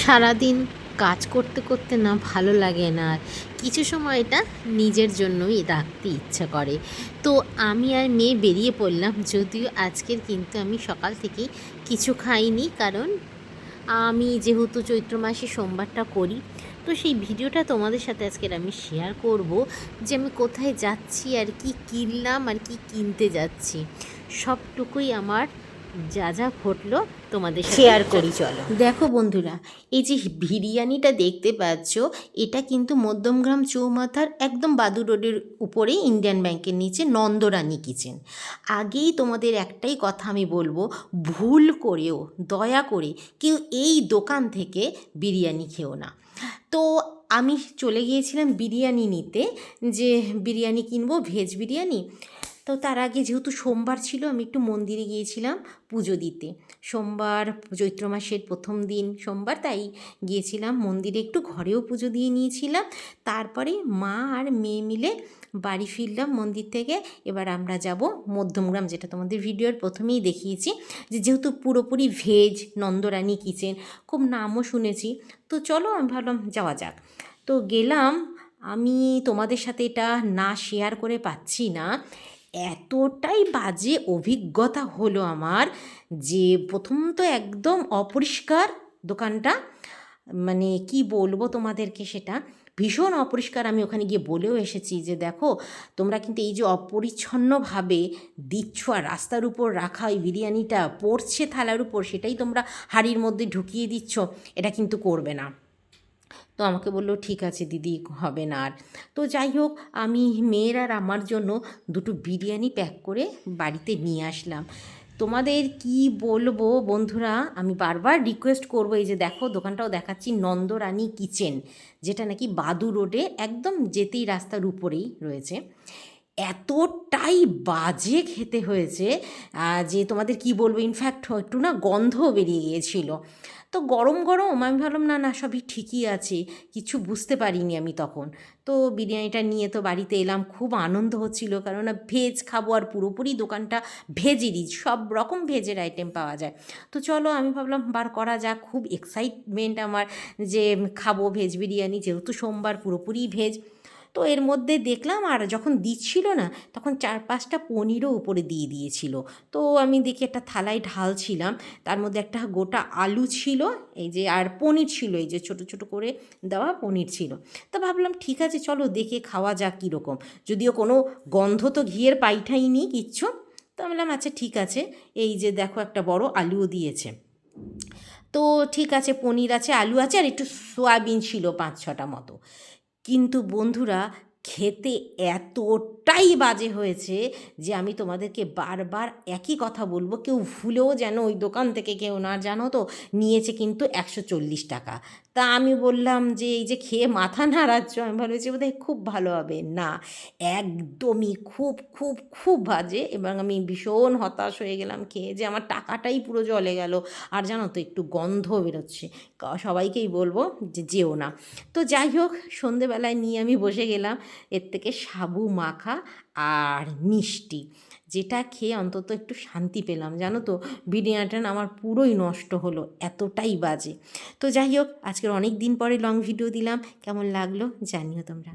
সারাদিন কাজ করতে করতে না ভালো লাগে না, আর কিছু সময় এটা নিজের জন্যই রাখতে ইচ্ছা করে। তো আমি আর মেয়ে বেরিয়ে পড়লাম, যদিও আজকের কিন্তু আমি সকাল থেকেই কিছু খাইনি, কারণ আমি যেহেতু চৈত্র মাসে সোমবারটা করি, তো সেই ভিডিওটা তোমাদের সাথে আজকের আমি শেয়ার করব, যে আমি কোথায় যাচ্ছি আর কি কিনলাম আর কি কিনতে যাচ্ছি, সবটুকুই আমার যা যা ঘটলো তোমাদের শেয়ার করি। চলো দেখো বন্ধুরা, এই যে বিরিয়ানিটা দেখতে পাচ্ছ, এটা কিন্তু মধ্যমগ্রাম চৌমাথার একদম বাদু রোডের উপরেই ইন্ডিয়ান ব্যাংকের নিচে নন্দরানী কিচেন। আগেই তোমাদের একটাই কথা আমি বলবো, ভুল করেও দয়া করে কেউ এই দোকান থেকে বিরিয়ানি খেও না। তো আমি চলে গিয়েছিলাম বিরিয়ানি নিতে, যে বিরিয়ানি কিনবো, ভেজ বিরিয়ানি। তো তার আগে যেহেতু সোমবার ছিল, আমি একটু মন্দিরে গিয়েছিলাম পুজো দিতে। সোমবার চৈত্র মাসের প্রথম দিন সোমবার, তাই গিয়েছিলাম মন্দিরে, একটু ঘরেও পুজো দিয়ে নিয়েছিলাম। তারপরে মা আর মেয়ে মিলে বাড়ি ফিরলাম মন্দির থেকে। এবার আমরা যাব মধ্যমগ্রাম, যেটা তোমাদের ভিডিওর প্রথমেই দেখিয়েছি, যে যেহেতু পুরোপুরি ভেজ নন্দরানী কিচেন, খুব নামও শুনেছি। তো চলো, আমি ভাবলাম যাওয়া যাক। তো গেলাম। আমি তোমাদের সাথে এটা না শেয়ার করে পাচ্ছি না, এতটাই বাজে অভিজ্ঞতা হলো আমার। যে প্রথম তো একদম অপরিষ্কার দোকানটা, মানে কি বলবো তোমাদেরকে, সেটা ভীষণ অপরিষ্কার। আমি ওখানে গিয়ে বলেও এসেছি যে দেখো, তোমরা কিন্তু এই যে অপরিচ্ছন্নভাবে দিচ্ছ, আর রাস্তার উপর রাখা ওই বিরিয়ানিটা পড়ছে থালার উপর, সেটাই তোমরা হাঁড়ির মধ্যে ঢুকিয়ে দিচ্ছ, এটা কিন্তু করবে না। তো আমাকে বললো ঠিক আছে দিদি, হবে না আর। তো যাই হোক, আমি মেয়ের আর আমার জন্য দুটো বিরিয়ানি প্যাক করে বাড়িতে নিয়ে আসলাম। তোমাদের কি বলবো বন্ধুরা, আমি বারবার রিকোয়েস্ট করবো, এই যে দেখো দোকানটাও দেখাচ্ছি, নন্দরানী কিচেন, যেটা নাকি বাদু রোডে একদম যেতেই রাস্তার উপরেই রয়েছে। এতটাই বাজে খেতে হয়েছে যে তোমাদের কি বলবো, ইনফ্যাক্ট একটু না গন্ধ বেরিয়ে গিয়েছিল। তো গরম গরম আমি ভাবলাম না না, সবই ঠিকই আছে, কিছু বুঝতে পারিনি আমি তখন। তো বিরিয়ানিটা নিয়ে তো বাড়িতে এলাম, খুব আনন্দ হচ্ছিল, কারণ ভেজ খাবো, আর পুরোপুরি দোকানটা ভেজেরই, সব রকম ভেজের আইটেম পাওয়া যায়। তো চলো, আমি ভাবলাম বার করা যাক, খুব এক্সাইটমেন্ট আমার যে খাবো ভেজ বিরিয়ানি, যেহেতু সোমবার পুরোপুরি ভেজ। তো এর মধ্যে দেখলাম, আর যখন দিচ্ছিল না, তখন 4-5টা পনিরও উপরে দিয়ে দিয়েছিল। তো আমি দেখি একটা থালায় ঢালছিলাম, তার মধ্যে একটা গোটা আলু ছিল, এই যে, আর পনির ছিল, এই যে ছোটো ছোটো করে দেওয়া পনির ছিল। তো ভাবলাম ঠিক আছে, চলো দেখে খাওয়া যাক কীরকম, যদিও কোনো গন্ধ তো ঘিয়ের পাইঠাইনি কিচ্ছু। তো আমি বললাম আচ্ছা ঠিক আছে। এই যে দেখো, একটা বড় আলুও দিয়েছে। তো ঠিক আছে, পনির আছে, আলু আছে, আর একটু সয়াবিন ছিল 5-6টা মতো। কিন্তু বন্ধুরা, খেতে এতটাই বাজে হয়েছে যে আমি তোমাদেরকে বারবার একই কথা বলবো, কেউ ভুলেও যেন ওই দোকান থেকে কেউ না, জানো তো নিয়েছে কিন্তু 140 টাকা। তা আমি বললাম যে এই যে খেয়ে মাথা নাড়াচ্ছ, আমি ভাবছি বোধহয় খুব ভালো হবে না, একদমই খুব খুব খুব বাজে। এবং আমি ভীষণ হতাশ হয়ে গেলাম খেয়ে, যে আমার টাকাটাই পুরো জলে গেল। আর জানো তো, একটু গন্ধ বেরোচ্ছে, সবাইকেই বলবো যে যেও না। তো যাই হোক, সন্ধেবেলায় নিয়ে আমি বসে গেলাম এর থেকে সাবু মাখা আর মিষ্টি, যেটা খেয়ে অন্তত একটু শান্তি পেলাম। জানো তো, বিরিয়ানিটা না আমার পুরোই নষ্ট হলো, এতটাই বাজে। তো যাই হোক, আজকের অনেক দিন পরে লং ভিডিও দিলাম, কেমন লাগলো জানিও তোমরা।